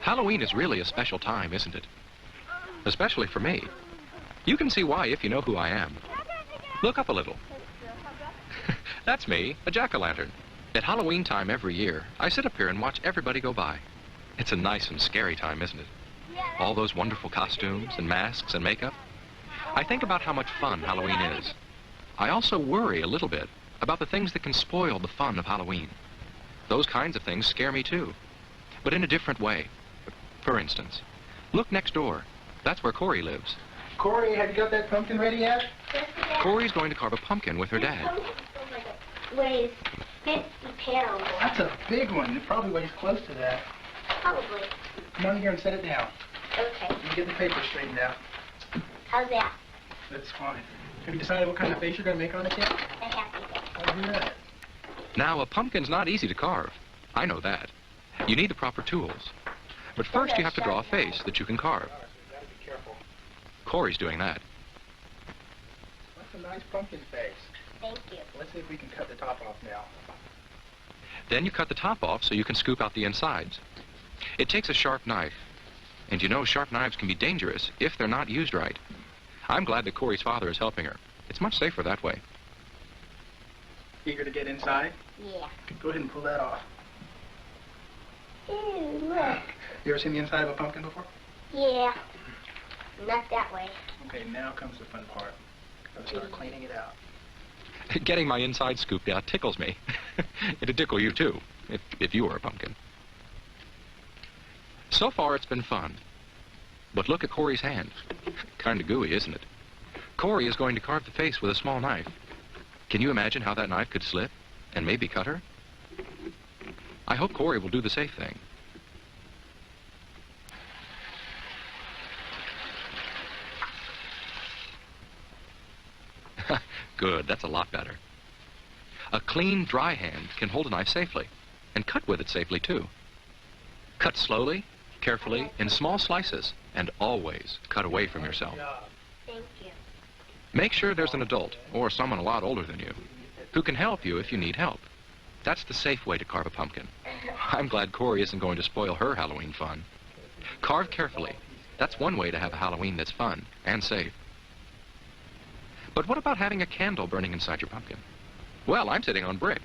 Halloween is really a special time, isn't it? Especially for me. You can see why if you know who I am. Look up a little. That's me, a jack-o'-lantern. At Halloween time every year, I sit up here and watch everybody go by. It's a nice and scary time, isn't it? All those wonderful costumes and masks and makeup. I think about how much fun Halloween is. I also worry a little bit about the things that can spoil the fun of Halloween. Those kinds of things scare me too, but in a different way. For instance, look next door. That's where Corey lives. Corey, have you got that pumpkin ready yet? Corey's going to carve a pumpkin with her dad. Weighs 50 pounds. That's a big one. It probably weighs close to that. Probably. Come on here and set it down. Okay. You get the paper straightened out. How's that? That's fine. Have you decided what kind of face you're going to make on it yet? I have to. I'll do that. Now, a pumpkin's not easy to carve. I know that. You need the proper tools. But first you have to draw a face that you can carve. Gotta be careful. Corey's doing that. That's a nice pumpkin face. Thank you. Let's see if we can cut the top off now. Then you cut the top off so you can scoop out the insides. It takes a sharp knife. And you know sharp knives can be dangerous if they're not used right. I'm glad that Corey's father is helping her. It's much safer that way. Eager to get inside? Yeah. Go ahead and pull that off. Ew, look. You ever seen the inside of a pumpkin before? Yeah. Not that way. Okay, now comes the fun part. Gotta start cleaning it out. Getting my inside scooped out tickles me. It'd tickle you too, if you were a pumpkin. So far it's been fun. But look at Corey's hand. Kinda gooey, isn't it? Corey is going to carve the face with a small knife. Can you imagine how that knife could slip and maybe cut her? I hope Corey will do the safe thing. Good, that's a lot better. A clean, dry hand can hold a knife safely, and cut with it safely too. Cut slowly, carefully, in small slices, and always cut away from yourself. Thank you. Make sure there's an adult, or someone a lot older than you, who can help you if you need help. That's the safe way to carve a pumpkin. I'm glad Corey isn't going to spoil her Halloween fun. Carve carefully. That's one way to have a Halloween that's fun and safe. But what about having a candle burning inside your pumpkin? Well, I'm sitting on brick,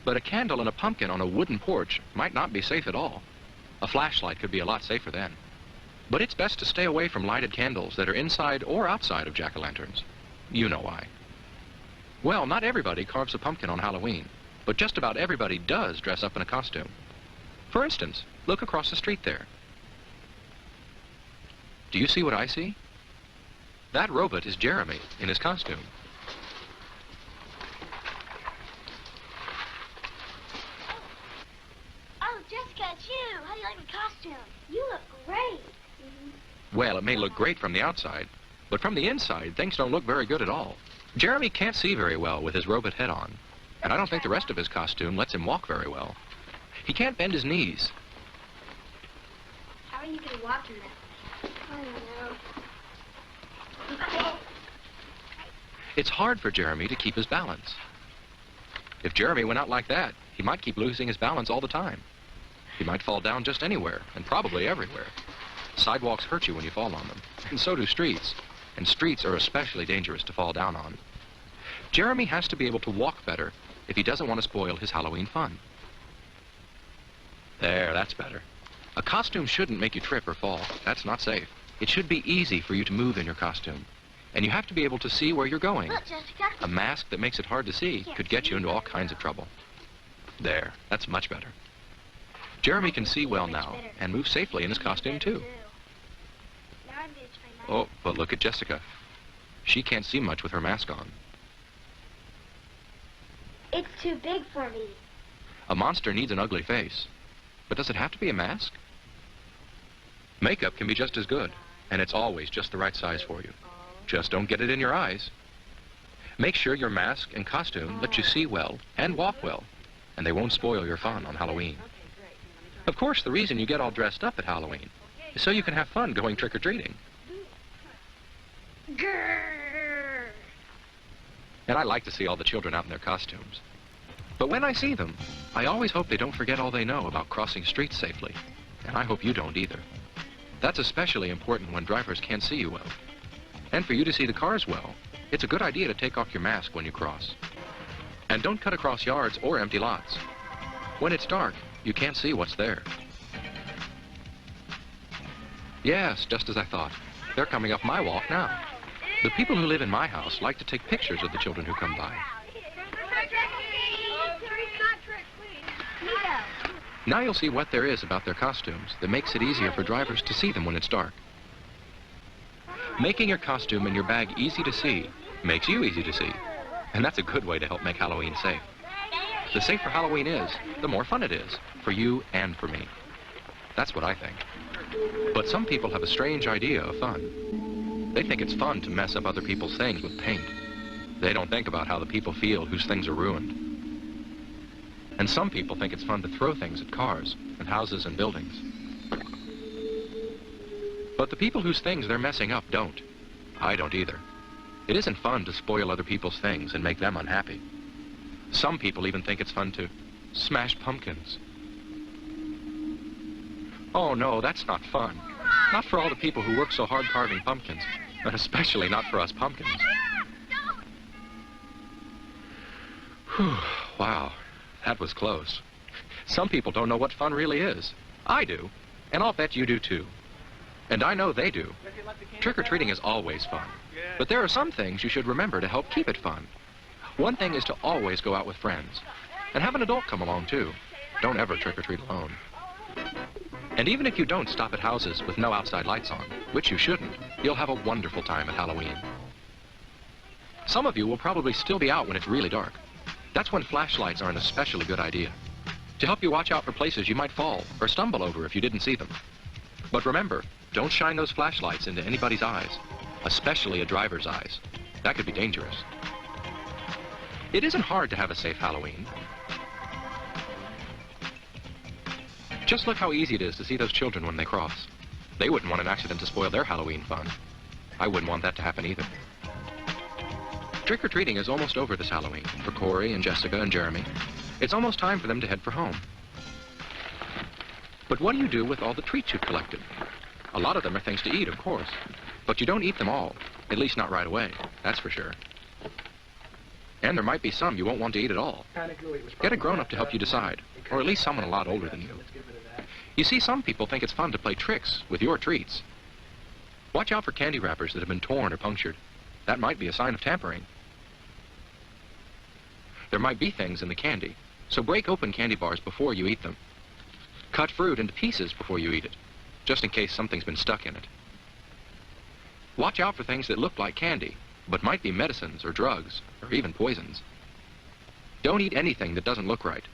but a candle and a pumpkin on a wooden porch might not be safe at all. A flashlight could be a lot safer then. But it's best to stay away from lighted candles that are inside or outside of jack-o'-lanterns. You know why. Well, not everybody carves a pumpkin on Halloween, but just about everybody does dress up in a costume. For instance, look across the street there. Do you see what I see? That robot is Jeremy in his costume. Oh, Jessica, it's you. How do you like my costume? You look great. Well, it may look great from the outside, but from the inside, things don't look very good at all. Jeremy can't see very well with his robot head on, and I don't think the rest of his costume lets him walk very well. He can't bend his knees. How are you going to walk in that? I don't know. It's hard for Jeremy to keep his balance. If Jeremy went out like that, he might keep losing his balance all the time. He might fall down just anywhere, and probably everywhere. Sidewalks hurt you when you fall on them, and so do streets. And streets are especially dangerous to fall down on. Jeremy has to be able to walk better if he doesn't want to spoil his Halloween fun. There, that's better. A costume shouldn't make you trip or fall. That's not safe. It should be easy for you to move in your costume. And you have to be able to see where you're going. Look, Jessica. A mask that makes it hard to see could get you into all kinds of trouble. There, that's much better. Jeremy can see well now and move safely in his costume too. Oh, but look at Jessica. She can't see much with her mask on. It's too big for me. A monster needs an ugly face. But does it have to be a mask? Makeup can be just as good, and it's always just the right size for you. Just don't get it in your eyes. Make sure your mask and costume let you see well and walk well, and they won't spoil your fun on Halloween. Of course, the reason you get all dressed up at Halloween is so you can have fun going trick-or-treating. Grrr. And I like to see all the children out in their costumes. But when I see them, I always hope they don't forget all they know about crossing streets safely. and I hope you don't either. That's especially important when drivers can't see you well. And for you to see the cars well, it's a good idea to take off your mask when you cross. And don't cut across yards or empty lots. When it's dark, you can't see what's there. Yes, just as I thought. They're coming up my walk now. The people who live in my house like to take pictures of the children who come by. Now you'll see what there is about their costumes that makes it easier for drivers to see them when it's dark. Making your costume and your bag easy to see makes you easy to see. And that's a good way to help make Halloween safe. The safer Halloween is, the more fun it is, for you and for me. That's what I think. But some people have a strange idea of fun. They think it's fun to mess up other people's things with paint. They don't think about how the people feel whose things are ruined. And some people think it's fun to throw things at cars and houses and buildings. But the people whose things they're messing up don't. I don't either. It isn't fun to spoil other people's things and make them unhappy. Some people even think it's fun to smash pumpkins. Oh no, that's not fun. Not for all the people who work so hard carving pumpkins, and especially not for us pumpkins. Whew, wow, that was close. Some people don't know what fun really is. I do, and I'll bet you do too. And I know they do. Trick-or-treating is always fun. But there are some things you should remember to help keep it fun. One thing is to always go out with friends. And have an adult come along too. Don't ever trick-or-treat alone. And even if you don't stop at houses with no outside lights on, which you shouldn't, you'll have a wonderful time at Halloween. Some of you will probably still be out when it's really dark. That's when flashlights are an especially good idea. To help you watch out for places you might fall or stumble over if you didn't see them. But remember, don't shine those flashlights into anybody's eyes, especially a driver's eyes. That could be dangerous. It isn't hard to have a safe Halloween. Just look how easy it is to see those children when they cross. They wouldn't want an accident to spoil their Halloween fun. I wouldn't want that to happen either. Trick-or-treating is almost over this Halloween for Corey and Jessica and Jeremy. It's almost time for them to head for home. But what do you do with all the treats you've collected? A lot of them are things to eat, of course. But you don't eat them all, at least not right away, that's for sure. And there might be some you won't want to eat at all. Get a grown-up to help you decide, or at least someone a lot older than you. You see, some people think it's fun to play tricks with your treats. Watch out for candy wrappers that have been torn or punctured. That might be a sign of tampering. There might be things in the candy, so break open candy bars before you eat them. Cut fruit into pieces before you eat it, just in case something's been stuck in it. Watch out for things that look like candy, but might be medicines or drugs, or even poisons. Don't eat anything that doesn't look right.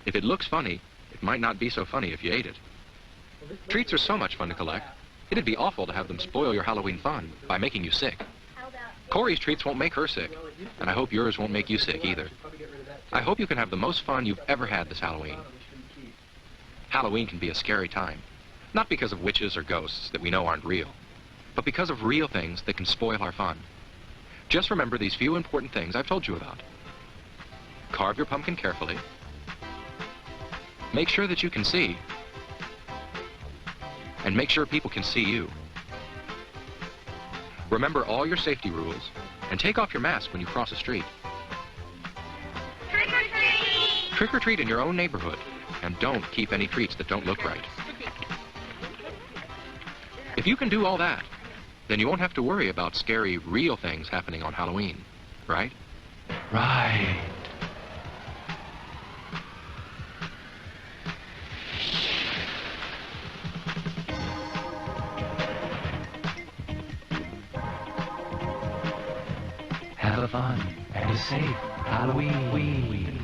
If it looks funny, it might not be so funny if you ate it. Treats are so much fun to collect. It'd be awful to have them spoil your Halloween fun by making you sick. Corey's treats won't make her sick, and I hope yours won't make you sick either. I hope you can have the most fun you've ever had this Halloween. Halloween can be a scary time, not because of witches or ghosts that we know aren't real, but because of real things that can spoil our fun. Just remember these few important things I've told you about. Carve your pumpkin carefully. Make sure that you can see. And make sure people can see you. Remember all your safety rules, and take off your mask when you cross a street. Trick or treat! Trick or treat in your own neighborhood, and don't keep any treats that don't look right. If you can do all that, then you won't have to worry about scary, real things happening on Halloween, right? Right. Have a fun and a safe Halloween.